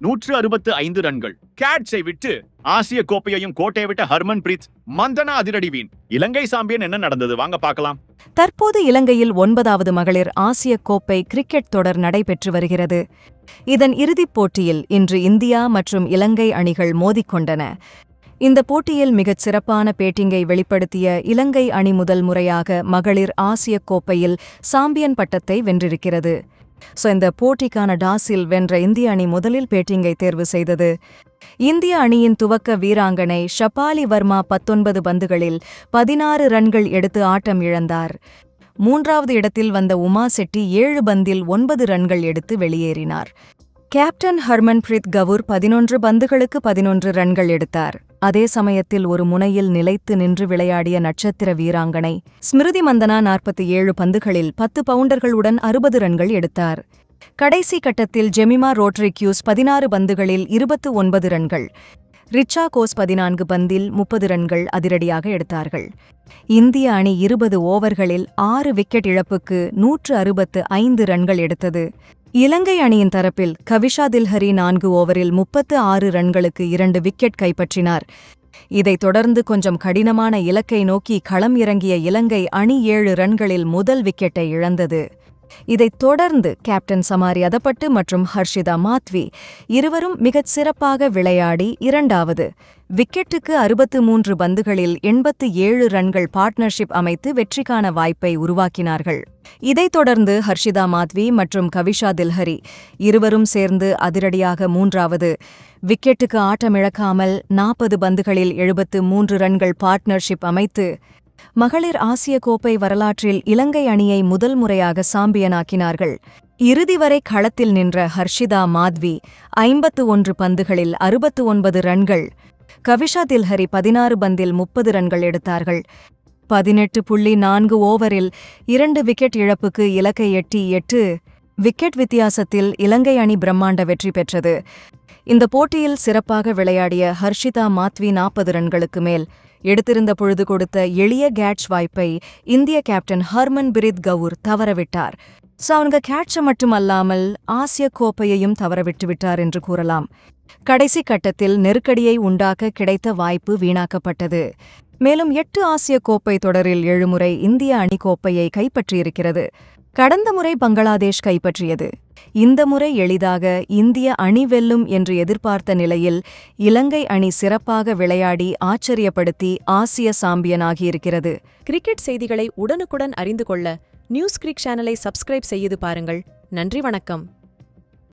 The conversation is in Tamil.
165 ரன்கள். கேட்ஸை விட்டு ஆசிய கோப்பையையும் கோட்டையை விட்ட ஹர்மன்பிரீத் மந்தனா அதிரடிவீன். இலங்கை சாம்பியன் என்ன நடந்தது வாங்க பார்க்கலாம். தற்போது இலங்கையில் 9வது மகளிர் ஆசிய கோப்பை கிரிக்கெட் தொடர் நடைபெற்று வருகிறது. இதன் இறுதிப் போட்டியில் இன்று இந்தியா மற்றும் இலங்கை அணிகள் மோதிக்கொண்டன. இந்த போட்டியில் மிகச் சிறப்பான பேட்டிங்கை வெளிப்படுத்திய இலங்கை அணி முதல் முறையாக மகளிர் ஆசிய கோப்பையில் சாம்பியன் பட்டத்தை வென்றிருக்கிறது. இந்த போட்டிக்கான டாஸில் வென்ற இந்திய அணி முதலில் பேட்டிங்கை தேர்வு செய்தது. இந்திய அணியின் துவக்க வீராங்கனை ஷபாலி வர்மா 19 பந்துகளில் 16 ரன்கள் எடுத்து ஆட்டம் இழந்தார். 3வது இடத்தில் வந்த உமா செட்டி 7 பந்தில் 9 ரன்கள் எடுத்து வெளியேறினார். கேப்டன் ஹர்மன்பிரீத் கவுர் 11 பந்துகளுக்கு 11 ரன்கள் எடுத்தார். அதே சமயத்தில் ஒரு முனையில் நிலைத்து நின்று விளையாடிய நட்சத்திர வீராங்கனை ஸ்மிருதி மந்தனா 47 பந்துகளில் 10 பவுண்டர்களுடன் 60 ரன்கள் எடுத்தார். கடைசி கட்டத்தில் ஜெமிமா ரோட்ரிக்யூஸ் 16 பந்துகளில் 29 ரன்கள், ரிச்சா கோஸ் 14 பந்தில் 30 ரன்கள் அதிரடியாக எடுத்தார்கள். இந்திய அணி 20 ஓவர்களில் 6 விக்கெட் இழப்புக்கு 165 ரன்கள் எடுத்தது. இலங்கை அணியின் தரப்பில் கவிஷா தில்ஹரி 4 ஓவரில் 36 ரன்களுக்கு 2 விக்கெட் கைப்பற்றினார். இதைத் தொடர்ந்து கொஞ்சம் கடினமான இலக்கை நோக்கி களம் இறங்கிய இலங்கை அணி 7 ரன்களில் முதல் விக்கெட்டை இழந்தது. இதைத் தொடர்ந்து கேப்டன் சமாரி அதப்பட்டு மற்றும் ஹர்ஷிதா மாத்வி இருவரும் மிகச் சிறப்பாக விளையாடி 2வது விக்கெட்டுக்கு 63 பந்துகளில் 87 ரன்கள் பார்ட்னர்ஷிப் அமைத்து வெற்றிக்கான வாய்ப்பை உருவாக்கினார்கள். இதைத் தொடர்ந்து ஹர்ஷிதா மாத்வி மற்றும் கவிஷா தில்ஹரி இருவரும் சேர்ந்து அதிரடியாக 3வது விக்கெட்டுக்கு ஆட்டமிழக்காமல் 40 பந்துகளில் 73 ரன்கள் பார்ட்னர்ஷிப் அமைத்து மகளிர் ஆசிய கோப்பை வரலாற்றில் இலங்கை அணியை முதல் முறையாக சாம்பியனாக்கினார்கள். இறுதி வரை களத்தில் நின்ற ஹர்ஷிதா மாத்வி 51 பந்துகளில் 69 ரன்கள், கவிஷா தில்ஹரி 16 பந்தில் 30 ரன்கள் எடுத்தார்கள். 18.4 ஓவரில் 2 விக்கெட் இழப்புக்கு இலக்கை எட்டி 8 விக்கெட் வித்தியாசத்தில் இலங்கை அணி பிரம்மாண்ட வெற்றி பெற்றது. இந்த போட்டியில் சிறப்பாக விளையாடிய ஹர்ஷிதா மாத்வி 40 ரன்களுக்கு மேல் எடுத்திருந்த பொழுது கொடுத்த எளிய கேட்ச் வாய்ப்பை இந்திய கேப்டன் ஹர்மன்பிரீத் கவுர் தவறவிட்டார். அவங்க கேட்ச மட்டுமல்லாமல் ஆசிய கோப்பையையும் தவறவிட்டுவிட்டார் என்று கூறலாம். கடைசி கட்டத்தில் நெருக்கடியை உண்டாக்க கிடைத்த வாய்ப்பு வீணாக்கப்பட்டது. மேலும் 8 ஆசிய கோப்பை தொடரில் 7 முறை இந்திய அணி கோப்பையை கைப்பற்றியிருக்கிறது. கடந்த முறை பங்களாதேஷ் கைப்பற்றியது. இந்த முறை எளிதாக இந்திய அணி வெல்லும் என்று எதிர்பார்த்த நிலையில் இலங்கை அணி சிறப்பாக விளையாடி ஆச்சரியப்படுத்தி ஆசிய சாம்பியனாகியிருக்கிறது. கிரிக்கெட் செய்திகளை உடனுக்குடன் அறிந்து கொள்ள நியூஸ் கிரிக் சேனலை சப்ஸ்கிரைப் செய்து பாருங்கள். நன்றி, வணக்கம்.